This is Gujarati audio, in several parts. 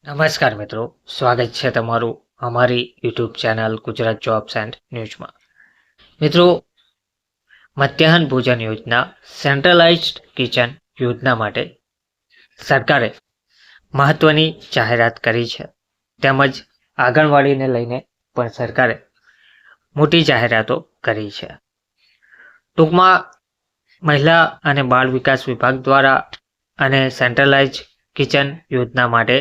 નમસ્કાર મિત્રો, સ્વાગત છે તમારું અમારી YouTube channel Gujarat jobs and ન્યૂઝમાં. મિત્રો, મધ્યાહન ભોજન યોજના સેન્ટ્રલાઇઝ્ડ કિચન યોજના માટે સરકારે મહત્વની જાહેરાત કરી છે. તેમજ આંગણવાડીને લઈને પણ સરકારે મોટી જાહેરાતો કરી છે. ટૂંકમાં મહિલા અને બાળ વિકાસ વિભાગ દ્વારા અને સેન્ટ્રલાઇઝ્ડ કિચન યોજના માટે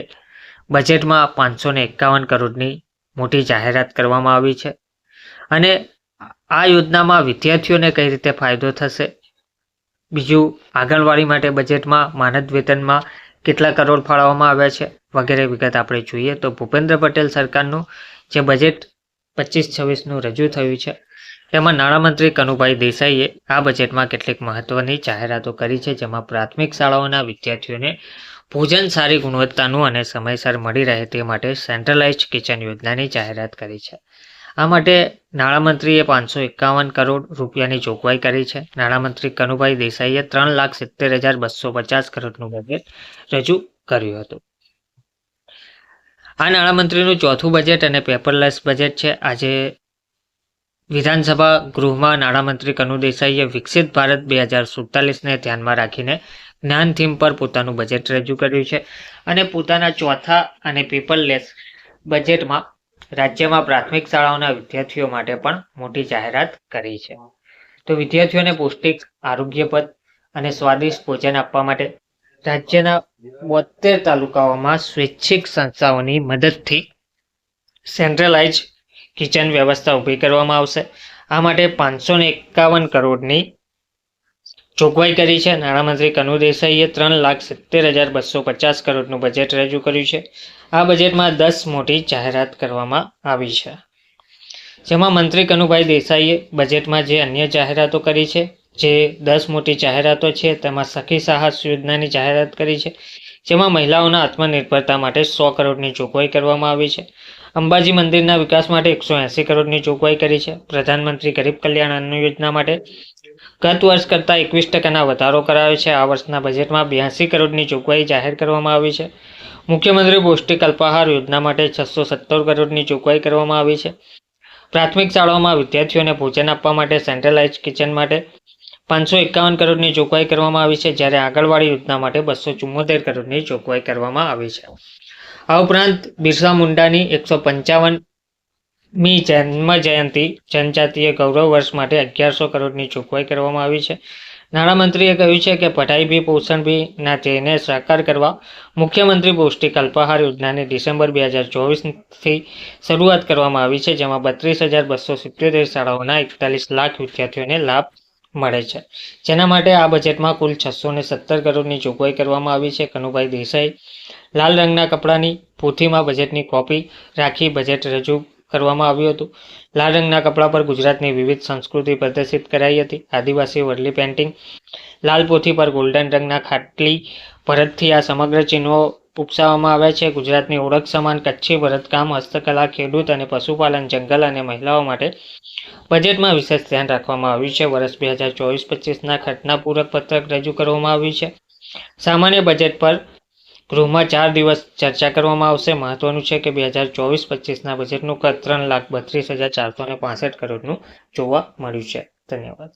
બજેટમાં 551 કરોડની મોટી જાહેરાત કરવામાં આવી છે. અને આ યોજનામાં વિદ્યાર્થીઓને કઈ રીતે ફાયદો થશે, બીજું આંગણવાડી માટે બજેટમાં માનદ વેતનમાં કેટલા કરોડ ફાળવવામાં આવ્યા છે વગેરે વિગત આપણે જોઈએ તો ભૂપેન્દ્ર પટેલ સરકારનું જે બજેટ 25-26નું રજૂ થયું છે તેમાં નાણામંત્રી કનુભાઈ દેસાઈએ આ બજેટમાં કેટલીક મહત્વની જાહેરાતો કરી છે, જેમાં પ્રાથમિક શાળાઓના વિદ્યાર્થીઓને ભોજન સારી ગુણવત્તાનું અને સમયસર મળી રહે તે માટે સેન્ટ્રલાઇઝ્ડ કિચન યોજનાની જાહેરાત કરી છે. આ માટે નાણામંત્રીએ 551 કરોડ રૂપિયાની જોગવાઈ કરી છે. નાણામંત્રી કનુભાઈ દેસાઈએ 3,70,250 કરોડનું બજેટ રજૂ કર્યું હતું. આ નાણામંત્રીનું ચોથું બજેટ અને પેપરલેસ બજેટ છે. આજે વિધાનસભા ગૃહમાં નાણામંત્રી કનુ દેસાઈએ વિકસિત ભારત 2047ને ધ્યાનમાં રાખીને જ્ઞાન થીમ પર પોતાનું બજેટ રજૂ કર્યું છે અને પોતાના ચોથા અને પેપરલેસ બજેટમાં રાજ્યમાં પ્રાથમિક શાળાઓના વિદ્યાર્થીઓ માટે પણ મોટી જાહેરાત કરી છે. તો વિદ્યાર્થીઓને પૌષ્ટિક, આરોગ્યપ્રદ અને સ્વાદિષ્ટ ભોજન આપવા માટે રાજ્યના 72 તાલુકાઓમાં સ્વૈચ્છિક સંસ્થાઓની મદદથી સેન્ટ્રલાઇઝ્ડ કિચન વ્યવસ્થા ઊભી કરવામાં આવશે. આ માટે 551 કરોડની જોગવાઈ કરી છે. નાણામંત્રી કનુ દેસાઈએ 3,70,250 કરોડનું બજેટ રજૂ કર્યું છે. આ બજેટમાં 10 મોટી જાહેરાત કરવામાં આવી છે, જેમાં મંત્રી કનુભાઈ દેસાઈએ બજેટમાં જે અન્ય જાહેરાતો કરી છે, જે 10 મોટી જાહેરાતો છે તેમાં સખી સાહસ યોજનાની જાહેરાત કરી છે, જેમાં મહિલાઓના આત્મનિર્ભરતા માટે 100 કરોડની જોગવાઈ કરવામાં આવી છે. અંબાજી મંદિરના વિકાસ માટે 180 કરોડની જોગવાઈ કરી છે. પ્રધાનમંત્રી ગરીબ કલ્યાણ અન્ન યોજના માટે ગત વર્ષ કરતાં 21% વધારો કરાયો છે. આ વર્ષના બજેટમાં 82 કરોડની જોગવાઈ જાહેર કરવામાં આવી છે. મુખ્યમંત્રી પૌષ્ટિક અલ્પાહાર યોજના માટે 617 કરોડની જોગવાઈ કરવામાં આવી છે. પ્રાથમિક શાળાઓમાં વિદ્યાર્થીઓને ભોજન આપવા માટે સેન્ટ્રલાઇઝ્ડ કિચન માટે 551 કરોડની જોગવાઈ કરવામાં આવી છે, જ્યારે આંગણવાડી યોજના માટે 274 કરોડની જોગવાઈ કરવામાં આવી છે. આ ઉપરાંત બિરસા મુંડાની 155મી જન્મ જયંતિ જનજાતીય ગૌરવ વર્ષ માટે 1100 કરોડની જોગવાઈ કરવામાં આવી છે. નાણામંત્રીએ કહ્યું છે કે પઢાઈ ભી પોષણ ભી ના ધ્યેયને સાકાર કરવા મુખ્યમંત્રી પૌષ્ટિક અલ્પાહાર યોજનાની ડિસેમ્બર 2024થી શરૂઆત કરવામાં આવી છે, જેમાં 32,277 શાળાઓના 41 લાખ વિદ્યાર્થીઓને લાભ મળે છે, જેના માટે આ બજેટમાં કુલ 617 કરોડની જોગવાઈ કરવામાં આવી છે. કનુભાઈ દેસાઈ લાલ રંગના કપડાની પોથીમાં બજેટની કોપી રાખી બજેટ રજૂ કરવામાં આવ્યું હતું. લાલ રંગના કપડા પર ગુજરાતની વિવિધ સંસ્કૃતિ પ્રદર્શિત કરાઈ હતી. આદિવાસી વરલી પેઇન્ટિંગ, લાલ પોથી પર ગોલ્ડન રંગના ખાટલી ભરતથી આ સમગ્ર ચિહ્નો ઉપસાવવામાં આવ્યા છે. ગુજરાતની ઓળખ સમાન કચ્છી ભરતકામ, હસ્તકલા, ખેડૂત અને પશુપાલન, જંગલ અને મહિલાઓ માટે બજેટમાં વિશેષ ધ્યાન રાખવામાં આવ્યું છે. વર્ષ 2024-25ના ખર્ચના પૂરક પત્રક રજૂ કરવામાં આવ્યું છે. સામાન્ય બજેટ પર ગૃહમાં 4 દિવસ ચર્ચા કરવામાં આવશે. મહત્વનું છે કે 2024-25ના બજેટનું કદ 3,32,465 કરોડનું જોવા મળ્યું છે. ધન્યવાદ.